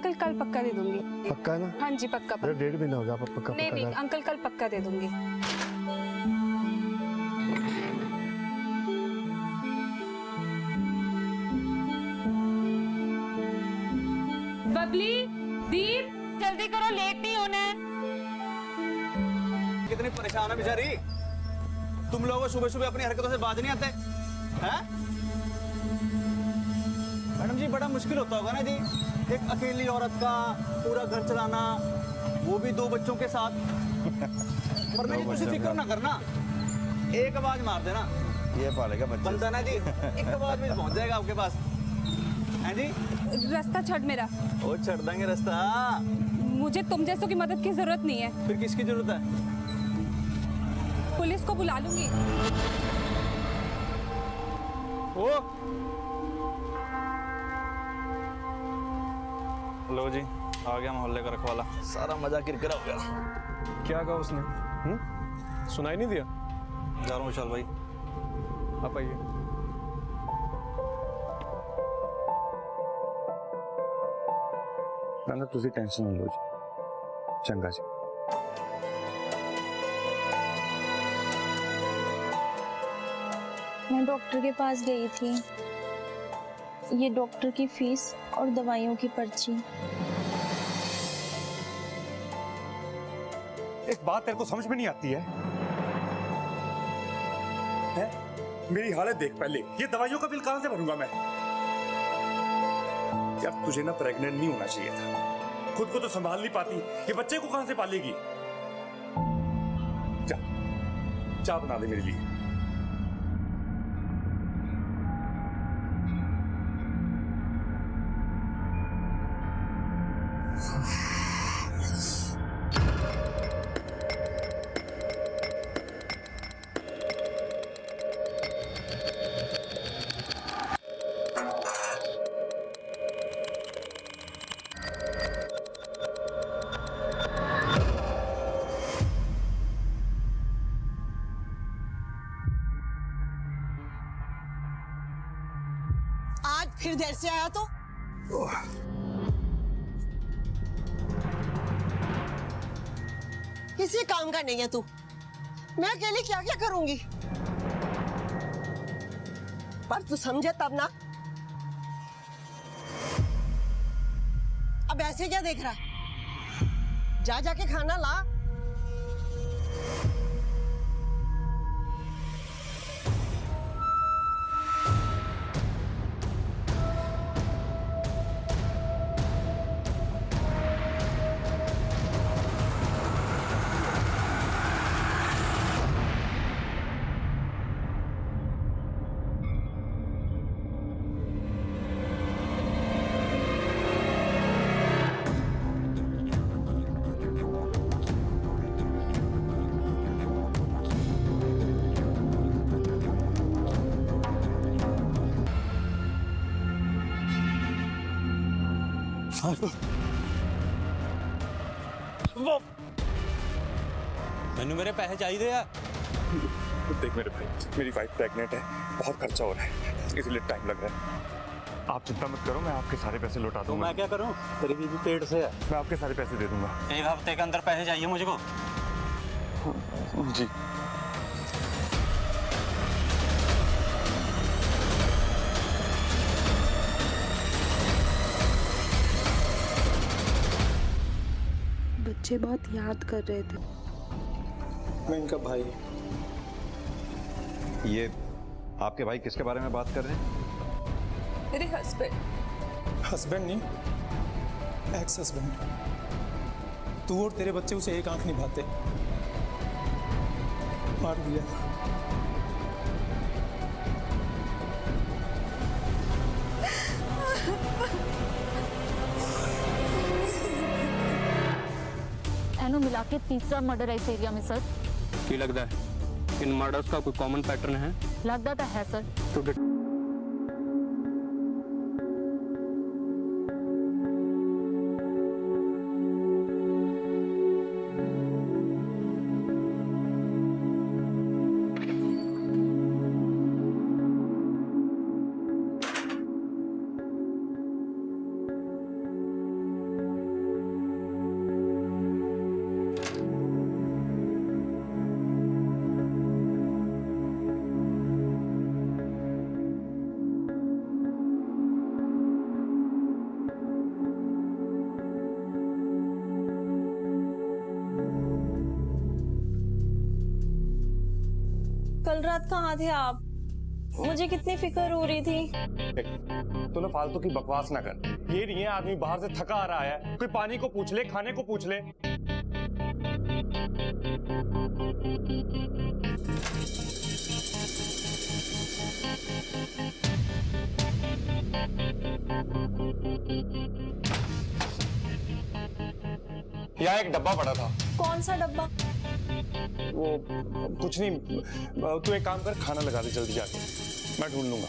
Uncle कल पक्का दे दूंगी। पक्का ना? हाँ जी पक्का अरे 1.5 महीना हो गया, आप पक्का नहीं नहीं अंकल कल पक्का दे दूंगी। बबली, दीप, जल्दी करो, लेट नहीं होना है। कितनी परेशान है बेचारी। तुम लोगों को सुबह सुबह अपनी हरकतों से बाज नहीं आते हैं? मैडम जी बड़ा मुश्किल होता होगा ना जी, एक अकेली औरत का पूरा घर चलाना, वो भी 2 बच्चों के साथ। पर मैं जी फिक्र ना करना, एक आवाज मार देना, ये पालेगा बच्चे। बनता ना जी, एक आवाज में पहुंच जाएगा आपके पास। हैं जी? रास्ता छड़ मेरा। ओ छड़ देंगे रास्ता। मुझे तुम जैसों की मदद की जरूरत नहीं है। फिर किसकी जरूरत है? पुलिस को बुला लूंगी। ओ लो जी, आ गया मोहल्ले का रखवाला। सारा मजा किरकिरा हो गया। क्या कहा उसने? सुनाई नहीं दिया? जा रहा हूँ विशाल भाई। आप आइए। ना तुझे टेंशन ना लो जी, चंगा जी। मैं डॉक्टर के पास गई थी, ये डॉक्टर की फीस और दवाइयों की पर्ची। एक बात तेरे को समझ में नहीं आती है? मेरी हालत देख पहले, ये दवाइयों का बिल कहां से भरूंगा मैं? जब तुझे ना प्रेग्नेंट नहीं होना चाहिए था, खुद को तो संभाल नहीं पाती, ये बच्चे को कहां से पालेगी? जा चाय बना दे मेरे लिए। आज फिर देर से आया तो? किसी काम का नहीं है तू। मैं अकेले क्या क्या करूंगी? पर तू समझे तब ना। अब ऐसे क्या देख रहा? जा जाके खाना ला। मैंने मेरे पैसे चाहिए यार। देख मेरे भाई, मेरी वाइफ प्रेग्नेंट है, बहुत खर्चा हो रहा है, इसलिए टाइम लग रहा है। आप चिंता मत करो, मैं आपके सारे पैसे लौटा तो दूंगा। मैं क्या करूं? मेरी बीवी पेट से है। मैं आपके सारे पैसे दे दूंगा। 1 हफ्ते के अंदर पैसे चाहिए मुझको। जी। बच्चे बहुत याद कर रहे थे। मैं इनका भाई। ये आपके भाई किसके बारे में बात कर रहे हैं? मेरे हस्बैंड। हस्बैंड नहीं, एक्स हस्बैंड। तू और तेरे बच्चे उसे एक आंख निभाते, मार दिया। एनो मिला के तीसरा मर्डर है इस एरिया में सर। की लगता है इन मर्डर्स का कोई कॉमन पैटर्न है? लगता तो है सर। तो कल रात कहाँ थे आप? मुझे कितनी फिक्र हो रही थी। तू ना फालतू की बकवास ना कर। ये नहीं है आदमी बाहर से थका आ रहा है, कोई पानी को पूछ ले, खाने को पूछ ले। यहाँ एक डब्बा पड़ा था। कौन सा डब्बा? वो कुछ नहीं, तू एक काम कर, खाना लगा दे जल्दी जाके, मैं ढूंढ लूंगा।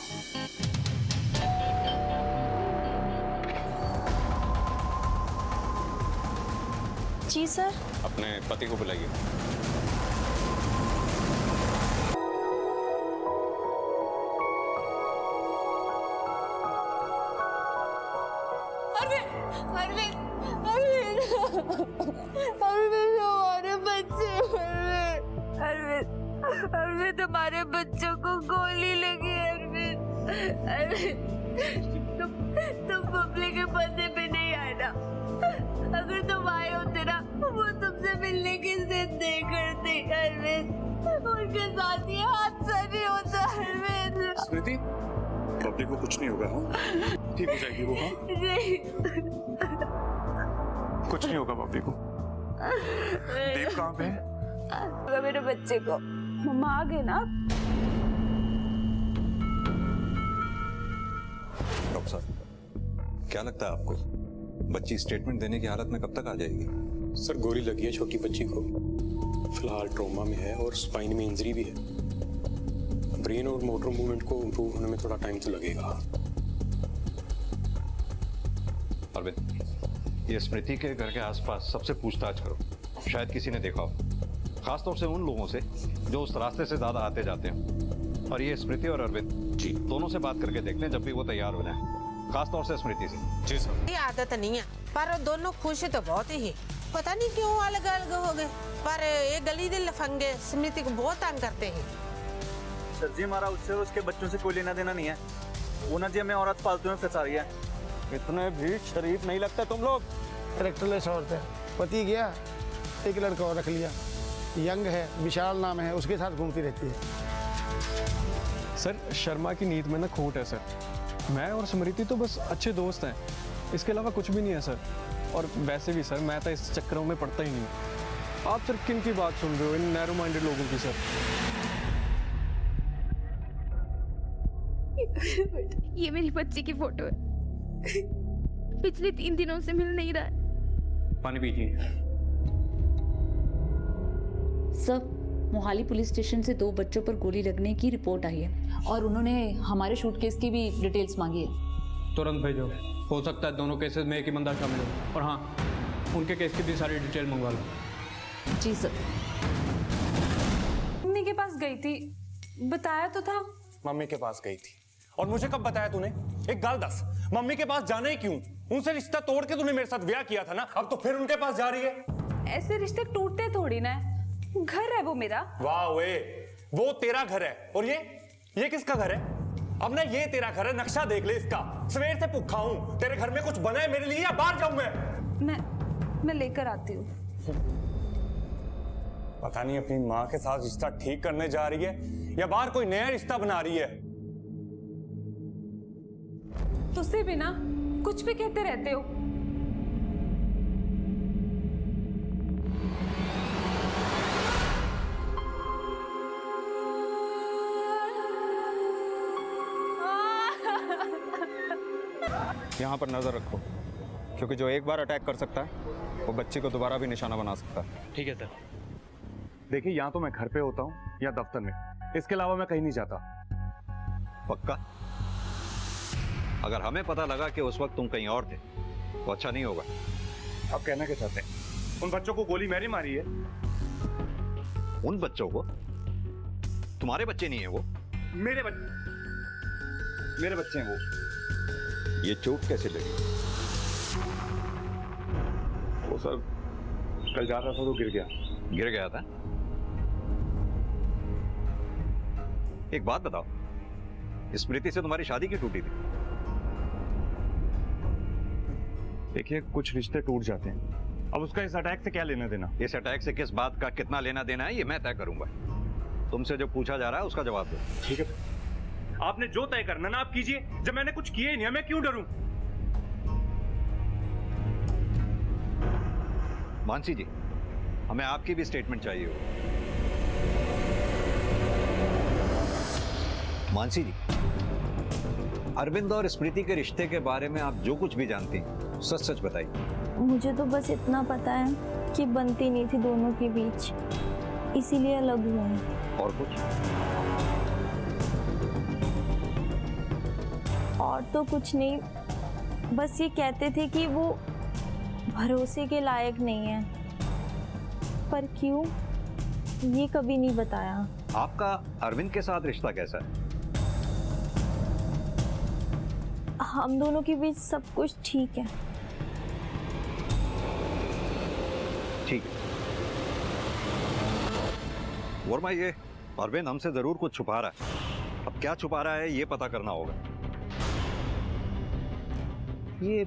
जी सर। अपने पति को बुलाइए। अरविंद, अरविंद, अरविंद, हमारे बच्चे, अरविंद, अरविंद, हमारे बच्चों को गोली लगी। अरविंद, अरविंद, तुम बबली के पर्दे पे नहीं आना। अगर तुम आए होते ना, वो तुमसे मिलने की जिद नहीं करती। अरविंद, उनके साथ ये हादसा नहीं होता। अरविंद, स्मृति, बबली को कुछ नहीं होगा, हाँ? ठीक हो जाएगी वो, हाँ? नहीं, कुछ नहीं होगा बबली को। देव कहाँ पे है? मेरे बच्चे को मम्मा आ गए ना। डॉक्टर साहब, क्या लगता है आपको बच्ची स्टेटमेंट देने की हालत में कब तक आ जाएगी? सर गोली लगी है छोटी बच्ची को, फिलहाल ट्रॉमा में है और स्पाइन में इंजरी भी है। ब्रेन और मोटर मूवमेंट को इम्प्रूव होने में थोड़ा टाइम तो लगेगा। अरविंद, ये स्मृति के घर के आसपास सबसे पूछताछ करो, शायद किसी ने देखा हो, खासतौर से उन लोगों से जो उस रास्ते से ज्यादा आते जाते हैं। और ये स्मृति और अरविंद जी दोनों से बात करके देख लें जब भी वो तैयार हो जाए, खासतौर से स्मृति से। जी सर। ये आदत नहीं है, पर दोनों खुश तो बहुत ही, पता नहीं क्यों अलग अलग हो गए। पर ये गली दे लफंगे स्मृति को बहुत तंग करते हैं। सर जी, हमारा उससे उसके बच्चों से कोई लेना देना नहीं है। वो ना जी हमें औरत फालतू में फंसा रही है। इतने भी शरीफ नहीं लगता तुम लोग। कैरेक्टरलेस औरत है। पति गया, एक लड़का और रख लिया, यंग है, विशाल नाम है, उसके साथ घूमती रहती है। सर शर्मा की नीयत में ना खोट है सर। मैं और स्मृति तो बस अच्छे दोस्त हैं, इसके अलावा कुछ भी नहीं है सर। और वैसे भी सर मैं तो इस चक्करों में पड़ता ही नहीं। आप सर किन की बात सुन रहे हो, इन नैरो माइंडेड लोगों की सर? ये मेरी बच्ची की फोटो है, पिछले 3 दिनों से मिल नहीं रहा है। पानी पीजिए। सर, मोहाली पुलिस स्टेशन से 2 बच्चों पर गोली लगने की रिपोर्ट आई है और उन्होंने हमारे शूट केस की भी डिटेल्स मांगी है। तुरंत भेजो, हो सकता है दोनों केसेस में एक ही बंदा शामिल हो। और हाँ, उनके केस की भी सारी डिटेल मंगवा लो। जी सर। मम्मी के पास गई थी, बताया तो था। मम्मी के पास गई थी, और मुझे कब बताया तूने? एक गाल दस, मम्मी के पास जाना ही क्यों? उनसे रिश्ता तोड़ के तूने मेरे साथ ब्याह किया था ना, अब तो फिर उनके पास जा रही है। ऐसे रिश्ते टूटते थोड़ी ना है, घर है वो मेरा। वाह वे, वो तेरा घर है और ये किसका घर है? अब ना ये तेरा घर है, नक्शा देख ले इसका। सवेर से भूखा हूं, तेरे घर में कुछ बना है मेरे लिए या बाहर जाऊं मैं लेकर आती हूँ। पता नहीं अपनी माँ के साथ रिश्ता ठीक करने जा रही है या बाहर कोई नया रिश्ता बना रही है। तुझसे भी ना कुछ भी कहते रहते हो। यहाँ पर नजर रखो, क्योंकि जो एक बार अटैक कर सकता है वो बच्चे को दोबारा भी निशाना बना सकता है। ठीक है सर। देखिए, यहाँ तो मैं घर पे होता हूँ या दफ्तर में, इसके अलावा मैं कहीं नहीं जाता। पक्का? अगर हमें पता लगा कि उस वक्त तुम कहीं और थे तो अच्छा नहीं होगा। आप कहना क्या चाहते हैं? उन बच्चों को गोली मैंने मारी है। उन बच्चों को? तुम्हारे बच्चे नहीं है वो? मेरे बच्चे हैं वो। ये चोट कैसे लगी? वो सर कल जा रहा था तो गिर गया था। एक बात बताओ, स्मृति से तुम्हारी शादी क्यों टूटी थी? देखिए, कुछ रिश्ते टूट जाते हैं, अब उसका इस अटैक से क्या लेना देना? इस अटैक से किस बात का कितना लेना देना है ये मैं तय करूंगा। तुमसे जो पूछा जा रहा है उसका जवाब दो। ठीक है, आपने जो तय करना ना आप कीजिए। जब मैंने कुछ किया ही नहीं है, मैं क्यों डरूं? मानसी जी, हमें आपकी भी स्टेटमेंट चाहिए हो। मानसी जी, अरविंद और स्मृति के रिश्ते के बारे में आप जो कुछ भी जानती हैं सच सच बताइए। मुझे तो बस इतना पता है कि बनती नहीं थी दोनों के बीच, इसीलिए अलग हुए हैं। और कुछ? और तो कुछ नहीं, बस ये कहते थे कि वो भरोसे के लायक नहीं है, पर क्यों ये कभी नहीं बताया। आपका अरविंद के साथ रिश्ता कैसा है? हम दोनों के बीच सब कुछ ठीक है। ठीक है। वर्मा, ये अरविंद हमसे जरूर कुछ छुपा रहा है। अब क्या छुपा रहा है ये पता करना होगा। ये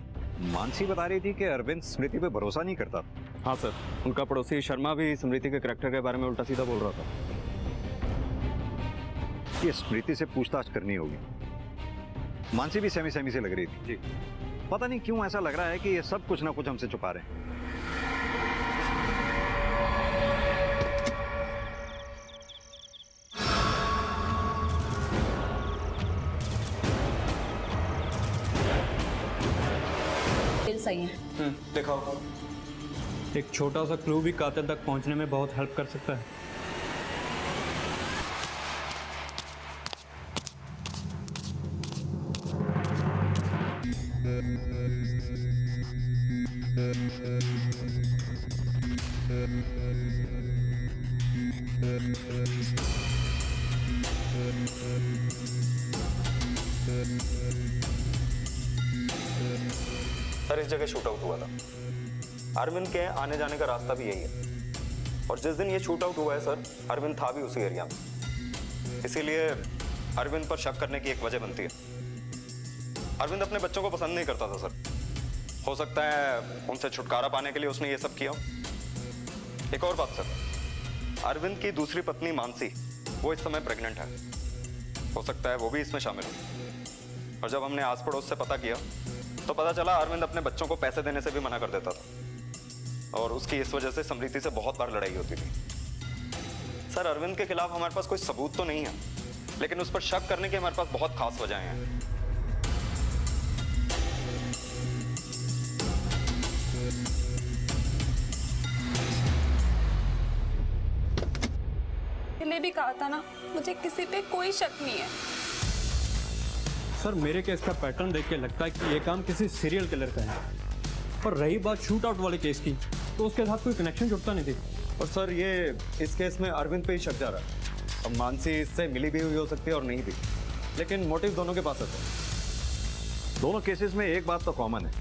मानसी बता रही थी कि अरविंद स्मृति पे भरोसा नहीं करता। हाँ सर, उनका पड़ोसी शर्मा भी स्मृति के कैरेक्टर के बारे में उल्टा सीधा बोल रहा था। ये स्मृति से पूछताछ करनी होगी। मानसी भी सेमी सेमी से लग रही थी। जी। पता नहीं क्यों ऐसा लग रहा है कि ये सब कुछ ना कुछ हमसे छुपा रहे हैं। सही है। दिखाओ। एक छोटा सा क्लू भी कातिल तक पहुंचने में बहुत हेल्प कर सकता है। सर, इस जगह शूट आउट हुआ था। अरविंद के आने जाने का रास्ता भी यही है, और जिस दिन ये शूट आउट हुआ है सर, अरविंद था भी उसी एरिया में। इसीलिए अरविंद पर शक करने की एक वजह बनती है। अरविंद अपने बच्चों को पसंद नहीं करता था सर। हो सकता है उनसे छुटकारा पाने के लिए उसने ये सब किया। एक और बात सर, अरविंद की दूसरी पत्नी मानसी, वो इस समय प्रेग्नेंट है। हो सकता है वो भी इसमें शामिल हो। और जब हमने आस पड़ोस से पता किया तो पता चला अरविंद अपने बच्चों को पैसे देने से भी मना कर देता था, और उसकी इस वजह से समृति से बहुत बार लड़ाई होती थी। सर, अरविंद के खिलाफ हमारे पास कोई सबूत तो नहीं है, लेकिन उस पर शक करने की हमारे पास बहुत खास वजहें हैं। मैंने भी कहा था ना, मुझे किसी पे कोई शक नहीं है। सर, मेरे केस का पैटर्न देख के लगता है कि ये काम किसी सीरियल किलर का है। और रही बात शूट आउट वाले केस की, तो उसके साथ कोई कनेक्शन जुड़ता नहीं थी। और सर, ये इस केस में अरविंद पे ही शक जा रहा है। अब मानसी इससे मिली भी हुई हो सकती है और नहीं भी, लेकिन मोटिव दोनों के पास है। दोनों केसेस में एक बात तो कॉमन है,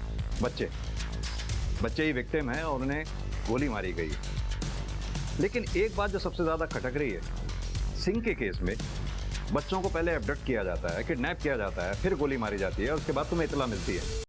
बच्चे ही विक्टिम हैं और उन्हें गोली मारी गई है। लेकिन एक बात जो सबसे ज्यादा खटक रही है, सिंह के केस में बच्चों को पहले एब्डक्ट किया जाता है, किडनैप किया जाता है, फिर गोली मारी जाती है, उसके बाद तुम्हें इत्तला मिलती है।